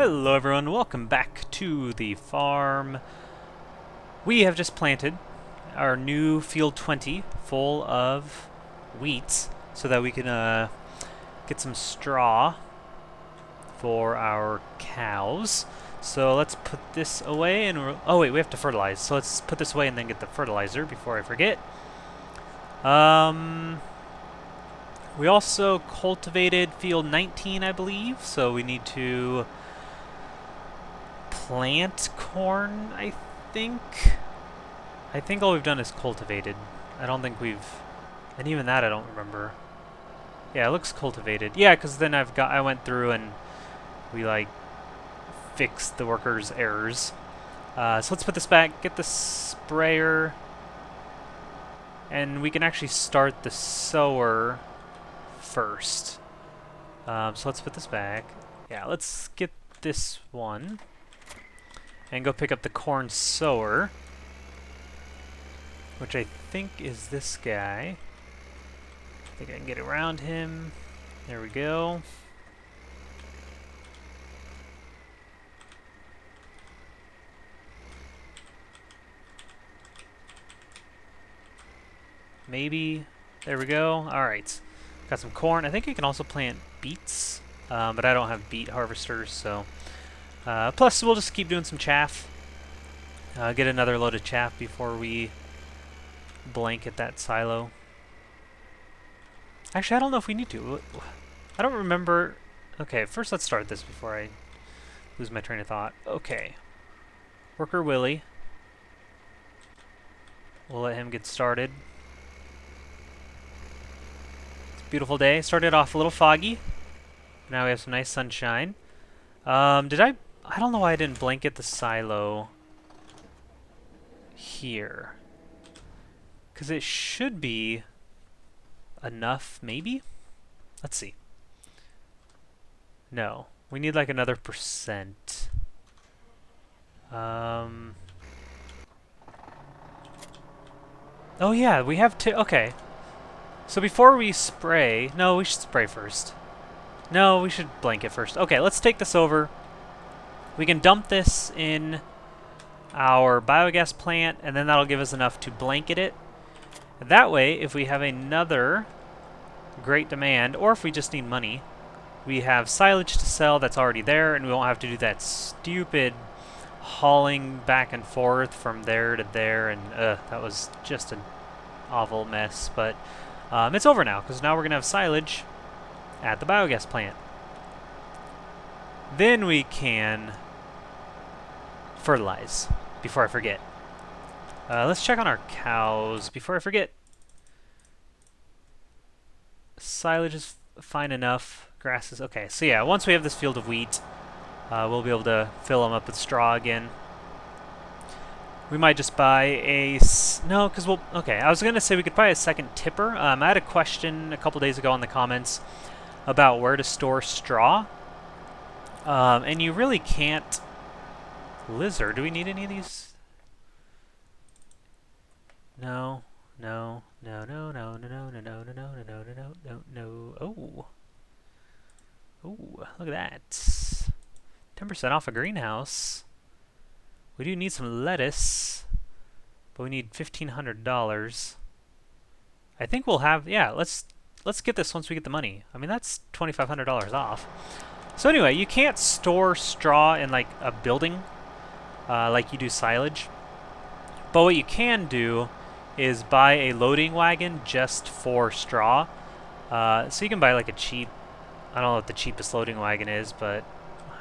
Hello everyone, welcome back to the farm. We have just planted our new field 20 full of wheat so that we can get some straw for our cows. So let's put this away and oh wait, we have to fertilize. So let's put this away and then get the fertilizer before I forget. We also cultivated field 19, I believe, so we need to plant corn, I think. I think all we've done is cultivated. I don't think we've... And even that I don't remember. Yeah, it looks cultivated. Yeah, because then I went through and we, like, fixed the workers' errors. So let's put this back, get the sprayer, and we can actually start the sower first. So let's put this back. Yeah, let's get this one and go pick up the corn sower, which I think is this guy. I think I can get around him. There we go. Maybe. There we go. Alright. Got some corn. I think you can also plant beets, but I don't have beet harvesters, so... plus, we'll just keep doing some chaff. Get another load of chaff before we blanket that silo. Actually, I don't know if we need to. I don't remember. Okay, first let's start this before I lose my train of thought. Okay. Worker Willie. We'll let him get started. It's a beautiful day. Started off a little foggy. Now we have some nice sunshine. I don't know why I didn't blanket the silo here. Because it should be enough, maybe? Let's see. No. We need like another %. Oh yeah, we have to... Okay. So before we spray... No, we should spray first. No, we should blanket first. Okay, let's take this over. We can dump this in our biogas plant, and then that'll give us enough to blanket it. That way, if we have another great demand, or if we just need money, we have silage to sell that's already there, and we won't have to do that stupid hauling back and forth from there to there, and that was just an awful mess. But it's over now, because now we're going to have silage at the biogas plant. Then we can fertilize, before I forget. Let's check on our cows before I forget. Silage is fine enough. Grass is okay. So yeah, once we have this field of wheat, we'll be able to fill them up with straw again. We might just buy a... No, because we'll... Okay, I was going to say we could buy a second tipper. I had a question a couple days ago in the comments about where to store straw. And you really can't... Lizard, do we need any of these? No, no, no, no, no, no, no, no, no, no, no, no, no, no, no. Oh. Oh, look at that. 10% off a greenhouse. We do need some lettuce, but we need $1,500. I think we'll have, yeah, let's get this once we get the money. I mean, that's $2,500 off. So anyway, you can't store straw in like a building like you do silage. But what you can do is buy a loading wagon just for straw. So you can buy like a cheap, I don't know what the cheapest loading wagon is, but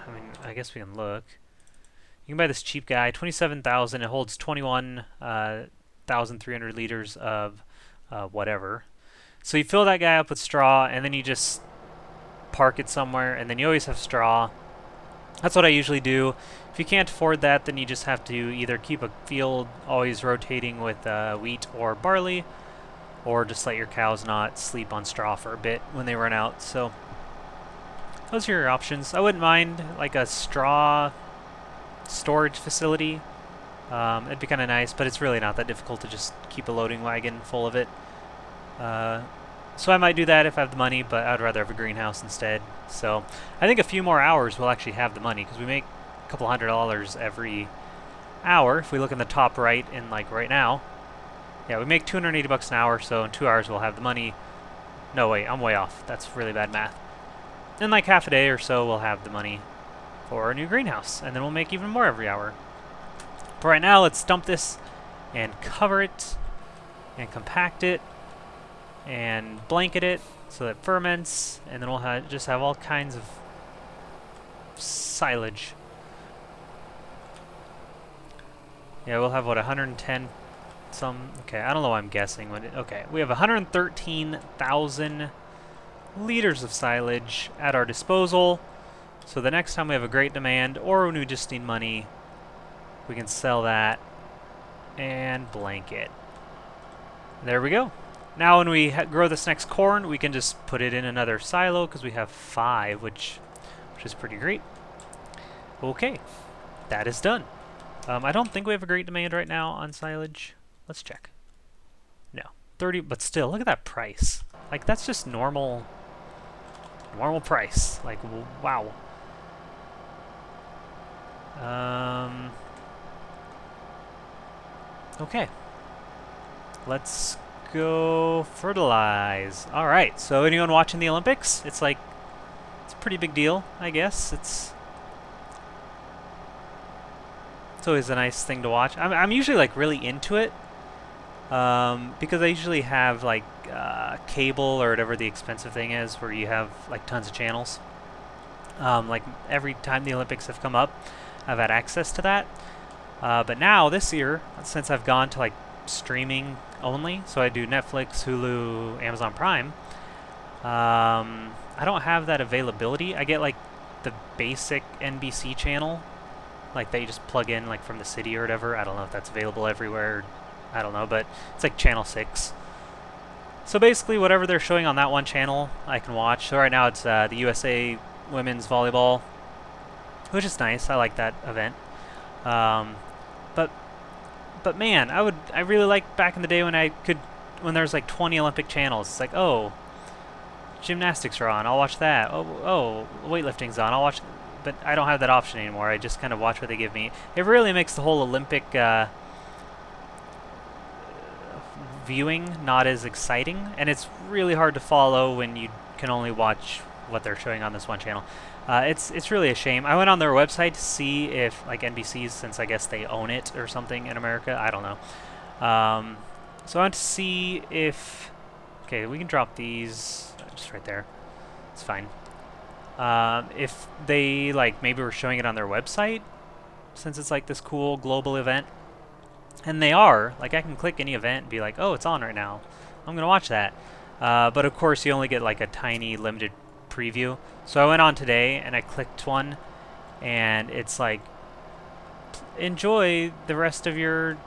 I mean, I guess we can look. You can buy this cheap guy, $27,000. It holds 21,300 liters of whatever. So you fill that guy up with straw, and then you just park it somewhere, and then you always have straw. That's what I usually do. If you can't afford that, then you just have to either keep a field always rotating with wheat or barley, or just let your cows not sleep on straw for a bit when they run out. So those are your options. I wouldn't mind like a straw storage facility. It'd be kind of nice, but it's really not that difficult to just keep a loading wagon full of it. So I might do that if I have the money, but I'd rather have a greenhouse instead. So I think a few more hours we'll actually have the money, because we make a couple $100 every hour. If we look in the top right, in like right now, yeah, we make 280 bucks an hour, so in 2 hours we'll have the money. No, wait, I'm way off. That's really bad math. In like half a day or so, we'll have the money for our new greenhouse, and then we'll make even more every hour. But right now, let's dump this and cover it and compact it and blanket it so that it ferments, and then we'll just have all kinds of silage. Yeah, we'll have, what, 110 some... Okay, I don't know why I'm guessing. Okay, we have 113,000 liters of silage at our disposal. So the next time we have a great demand, or when we just need money, we can sell that and blanket. There we go. Now when we grow this next corn, we can just put it in another silo, because we have 5, which is pretty great. Okay, that is done. I don't think we have a great demand right now on silage. Let's check. No, 30, but still, look at that price. Like, that's just normal price. Like, wow. Okay. Let's go fertilize. All right. So anyone watching the Olympics? It's a pretty big deal, I guess. It's always a nice thing to watch. I'm usually like really into it, because I usually have like cable or whatever the expensive thing is, where you have like tons of channels. Like every time the Olympics have come up, I've had access to that. But now this year, since I've gone to like streaming only, so I do Netflix, Hulu, Amazon Prime, I don't have that availability. I get like the basic NBC channel, like that you just plug in like from the city or whatever. I don't know if that's available everywhere. I don't know, but it's like channel 6. So basically whatever they're showing on that one channel, I can watch. So right now it's the USA women's volleyball, which is nice. I like that event. But man, I really liked back in the day when when there's like 20 Olympic channels. It's like, oh, gymnastics are on, I'll watch that. Oh, weightlifting's on, I'll watch. But I don't have that option anymore. I just kind of watch what they give me. It really makes the whole Olympic viewing not as exciting, and it's really hard to follow when you can only watch what they're showing on this one channel. It's really a shame. I went on their website to see if, like, NBC's, since I guess they own it or something in America, I don't know. So I want to see if... Okay, we can drop these just right there. It's fine. If they, like, maybe were showing it on their website, since it's, like, this cool global event. And they are. Like, I can click any event and be like, oh, it's on right now. I'm going to watch that. But, of course, you only get, like, a tiny, limited preview. So I went on today and I clicked one, and it's like, enjoy the rest of your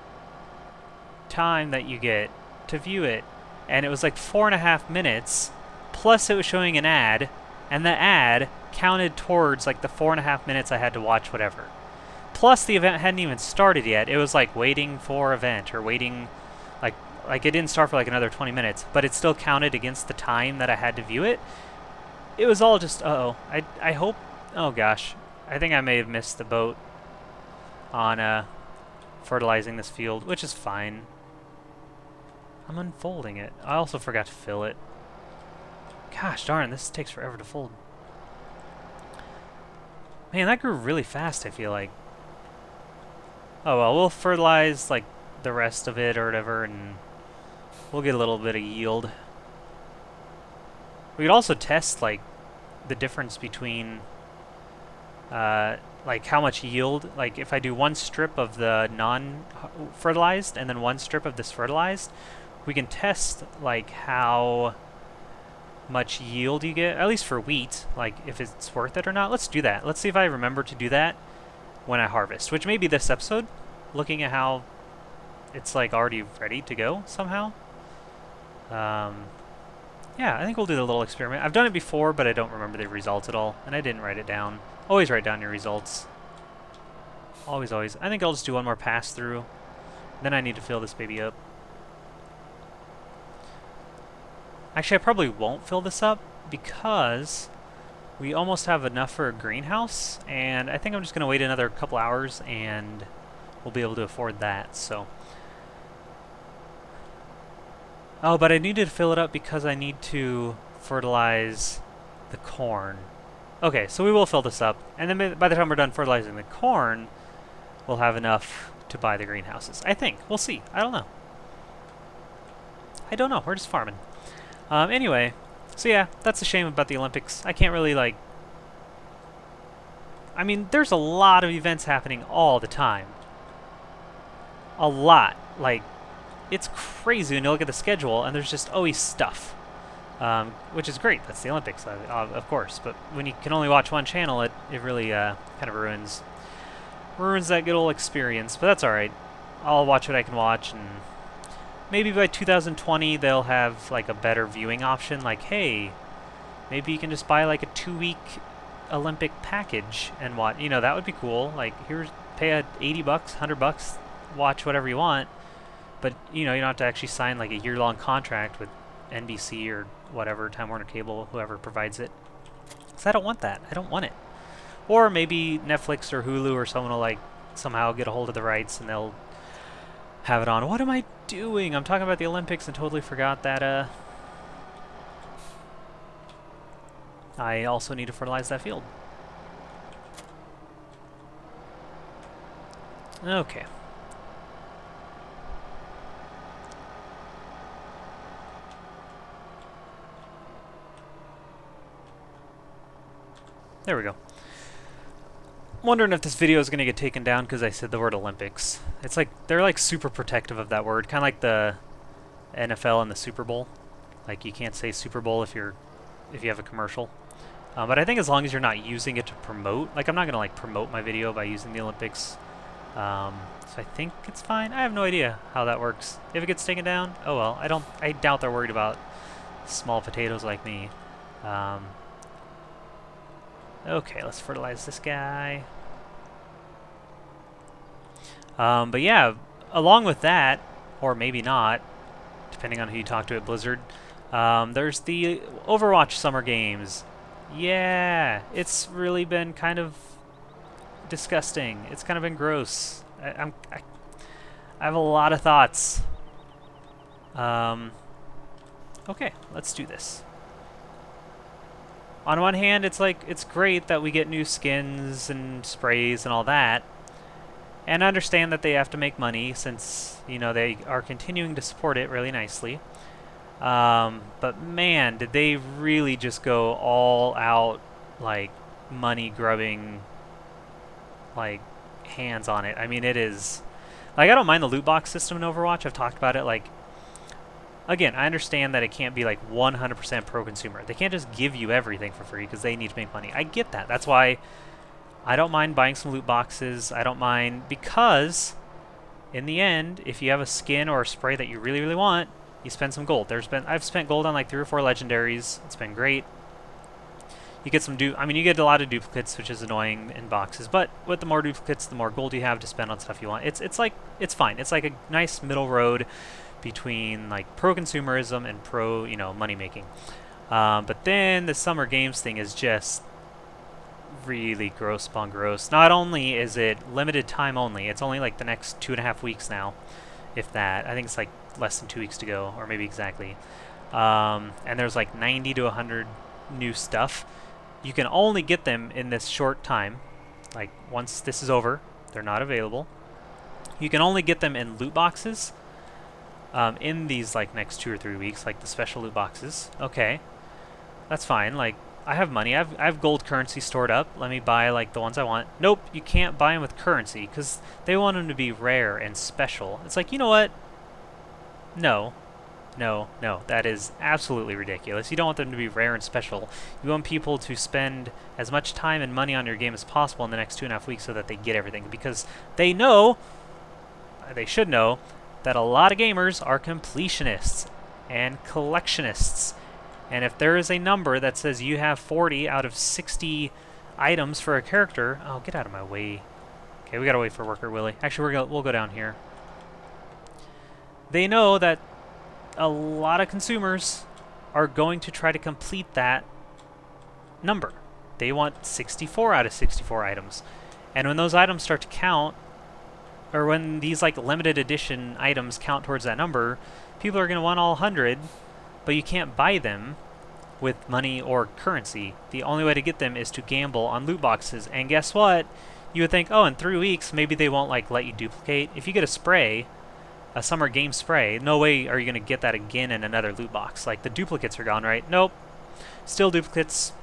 time that you get to view it. And it was like 4.5 minutes, plus it was showing an ad, and the ad counted towards like the 4.5 minutes I had to watch whatever. Plus the event hadn't even started yet. It was like waiting for event, or waiting, like it didn't start for like another 20 minutes, but it still counted against the time that I had to view it. It was all just, I hope, oh gosh, I think I may have missed the boat on fertilizing this field, which is fine. I'm unfolding it. I also forgot to fill it. Gosh darn, this takes forever to fold. Man, that grew really fast, I feel like. Oh well, we'll fertilize like the rest of it or whatever, and we'll get a little bit of yield. We could also test like the difference between like how much yield, like if I do one strip of the non-fertilized and then one strip of this fertilized, we can test like how much yield you get, at least for wheat, like if it's worth it or not. Let's do that. Let's see if I remember to do that when I harvest, which may be this episode, looking at how it's like already ready to go somehow. Yeah, I think we'll do the little experiment. I've done it before, but I don't remember the results at all, and I didn't write it down. Always write down your results. Always, always. I think I'll just do one more pass through. Then I need to fill this baby up. Actually, I probably won't fill this up because we almost have enough for a greenhouse, and I think I'm just going to wait another couple hours and we'll be able to afford that, so. Oh, but I needed to fill it up because I need to fertilize the corn. Okay, so we will fill this up, and then by the time we're done fertilizing the corn, we'll have enough to buy the greenhouses. I think. We'll see. I don't know. I don't know. We're just farming. Anyway, so yeah, that's a shame about the Olympics. I can't really, like... I mean, there's a lot of events happening all the time. A lot. Like, it's crazy when you look at the schedule, and there's just always stuff. Which is great. That's the Olympics, of course. But when you can only watch one channel, it really kind of ruins that good old experience. But that's all right. I'll watch what I can watch, and maybe by 2020 they'll have like a better viewing option. Like, hey, maybe you can just buy like a 2-week Olympic package and watch. You know, that would be cool. Like, here's pay $80, $100, watch whatever you want. But you know, you don't have to actually sign like a year-long contract with NBC or whatever, Time Warner Cable, whoever provides it. Because I don't want that. I don't want it. Or maybe Netflix or Hulu or someone will like somehow get a hold of the rights and they'll have it on. What am I doing? I'm talking about the Olympics and totally forgot that I also need to fertilize that field. Okay. There we go. I'm wondering if this video is going to get taken down because I said the word Olympics. It's like, they're like super protective of that word. Kind of like the NFL and the Super Bowl. Like, you can't say Super Bowl if you have a commercial. But I think as long as you're not using it to promote, like I'm not going to like promote my video by using the Olympics. So I think it's fine. I have no idea how that works. If it gets taken down, oh well. I doubt they're worried about small potatoes like me. Okay, let's fertilize this guy. But yeah, along with that, or maybe not, depending on who you talk to at Blizzard, there's the Overwatch Summer Games. Yeah, it's really been kind of disgusting. It's kind of been gross. I have a lot of thoughts. Okay, let's do this. On one hand, it's like, it's great that we get new skins and sprays and all that. And I understand that they have to make money since, you know, they are continuing to support it really nicely. But man, did they really just go all out, like, money grubbing, like, hands on it. I mean, it is, like, I don't mind the loot box system in Overwatch. I've talked about it, like, again, I understand that it can't be like 100% pro-consumer. They can't just give you everything for free because they need to make money. I get that. That's why I don't mind buying some loot boxes. I don't mind because in the end, if you have a skin or a spray that you really, really want, you spend some gold. I've spent gold on like 3 or 4 legendaries. It's been great. You get you get a lot of duplicates, which is annoying in boxes. But with the more duplicates, the more gold you have to spend on stuff you want. It's fine. It's like a nice middle road between like pro-consumerism and pro, you know, money making. But then the Summer Games thing is just really gross upon gross. Not only is it limited time only, it's only like the next 2.5 weeks now, if that. I think it's like less than 2 weeks to go, or maybe exactly. And there's like 90 to 100 new stuff. You can only get them in this short time. Like once this is over, they're not available. You can only get them in loot boxes. In these like next 2 or 3 weeks, like the special loot boxes. Okay, that's fine. Like, I have money. I have gold currency stored up. Let me buy like the ones I want. Nope, you can't buy them with currency because they want them to be rare and special. It's like, you know what? No. That is absolutely ridiculous. You don't want them to be rare and special. You want people to spend as much time and money on your game as possible in the next 2.5 weeks so that they get everything, because they should know that a lot of gamers are completionists and collectionists. And if there is a number that says you have 40 out of 60 items for a character... Oh, get out of my way. Okay, we gotta wait for Worker Willie. Actually, we'll go down here. They know that a lot of consumers are going to try to complete that number. They want 64 out of 64 items. And when those items start to count, or when these like limited edition items count towards that number, people are going to want all 100, but you can't buy them with money or currency. The only way to get them is to gamble on loot boxes. And guess what? You would think, oh, in 3 weeks, maybe they won't like let you duplicate. If you get a spray, a summer game spray, no way are you going to get that again in another loot box. Like, the duplicates are gone, right? Nope. Still duplicates.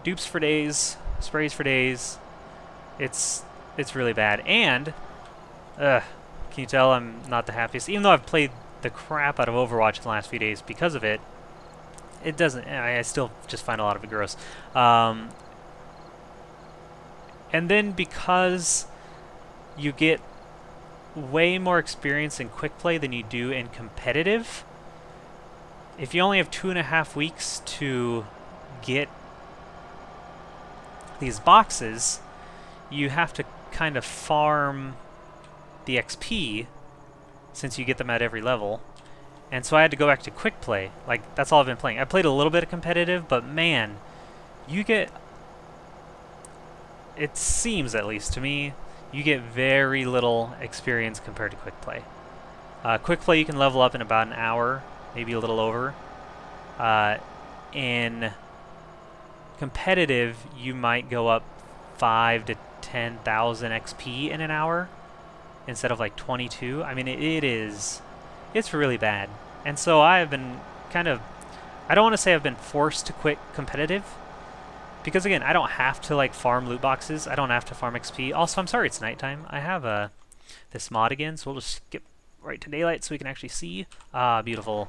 Dupes for days. Sprays for days. It's really bad. And, can you tell I'm not the happiest? Even though I've played the crap out of Overwatch in the last few days because of it, it doesn't, I still just find a lot of it gross. And then because you get way more experience in quick play than you do in competitive, if you only have 2.5 weeks to get these boxes, you have to kind of farm the XP since you get them at every level. And so I had to go back to quick play. Like, that's all I've been playing. I played a little bit of competitive, but man, you get, it seems at least to me, you get very little experience compared to quick play. Quick play you can level up in about an hour, maybe a little over. In competitive, you might go up 5 to 10,000 XP in an hour instead of like 22. I mean, it's really bad. And so I have been kind of, I don't want to say I've been forced to quit competitive, because again, I don't have to like farm loot boxes. I don't have to farm XP. Also, I'm sorry it's nighttime. I have this mod again, so we'll just skip right to daylight so we can actually see. Ah, beautiful.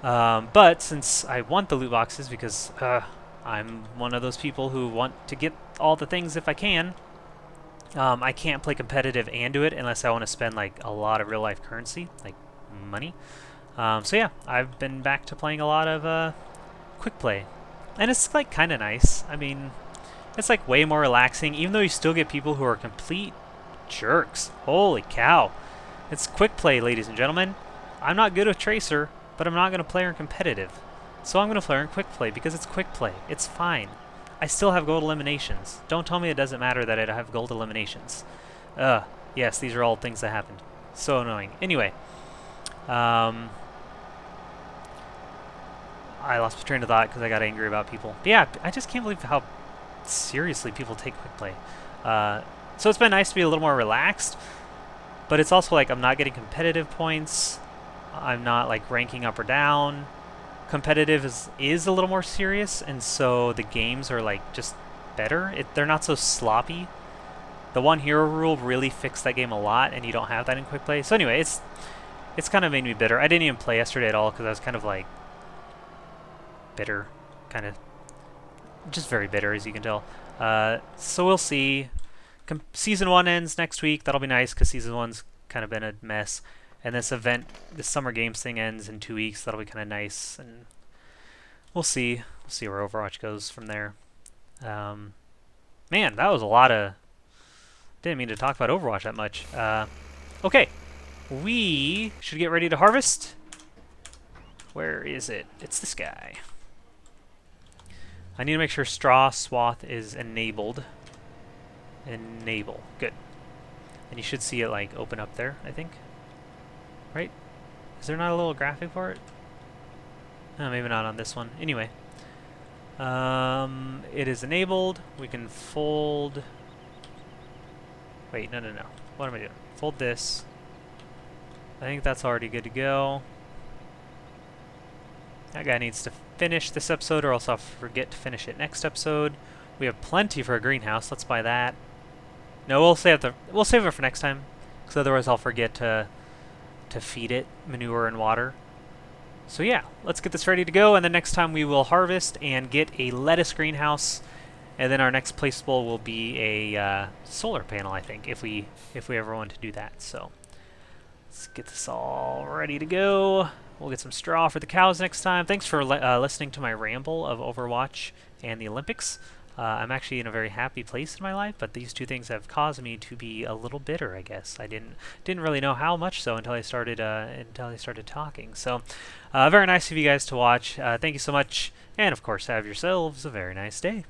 But since I want the loot boxes, because I'm one of those people who want to get all the things if I can, I can't play competitive and do it unless I want to spend like a lot of real life currency, like money. So yeah, I've been back to playing a lot of quick play. And it's like kind of nice. I mean, it's like way more relaxing, even though you still get people who are complete jerks. Holy cow. It's quick play, ladies and gentlemen. I'm not good with Tracer, but I'm not going to play her in competitive. So I'm going to play her in quick play because it's quick play. It's fine. I still have gold eliminations. Don't tell me it doesn't matter that I have gold eliminations. Yes, these are all things that happened. So annoying. Anyway. I lost my train of thought because I got angry about people. But yeah, I just can't believe how seriously people take quick play. So it's been nice to be a little more relaxed, but it's also like I'm not getting competitive points. I'm not like ranking up or down. Competitive is a little more serious, and so the games are like just better. They're not so sloppy. The one hero rule really fixed that game a lot, and you don't have that in quick play. So anyway, it's kind of made me bitter. I didn't even play yesterday at all because I was kind of like bitter, kind of just very bitter, as you can tell. So we'll see. Season 1 ends next week. That'll be nice because Season 1's kind of been a mess. And this Summer Games thing ends in 2 weeks. That'll be kind of nice. And we'll see. We'll see where Overwatch goes from there. Man, that was a lot of... Didn't mean to talk about Overwatch that much. Okay. We should get ready to harvest. Where is it? It's this guy. I need to make sure straw swath is enabled. Enable. Good. And you should see it like open up there, I think. Right? Is there not a little graphic for it? Oh, maybe not on this one. Anyway. It is enabled. We can fold... Wait, no. What am I doing? Fold this. I think that's already good to go. That guy needs to finish this episode, or else I'll forget to finish it next episode. We have plenty for a greenhouse. Let's buy that. No, we'll save it for next time, because otherwise I'll forget to feed it manure and water. So yeah, let's get this ready to go, and then next time we will harvest and get a lettuce greenhouse, and then our next placeable will be a solar panel, I think, if we ever want to do that. So let's get this all ready to go. We'll get some straw for the cows next time. Thanks for listening to my ramble of Overwatch and the Olympics. I'm actually in a very happy place in my life, but these two things have caused me to be a little bitter, I guess. I didn't really know how much so until I started talking. So, very nice of you guys to watch. Thank you so much, and of course, have yourselves a very nice day.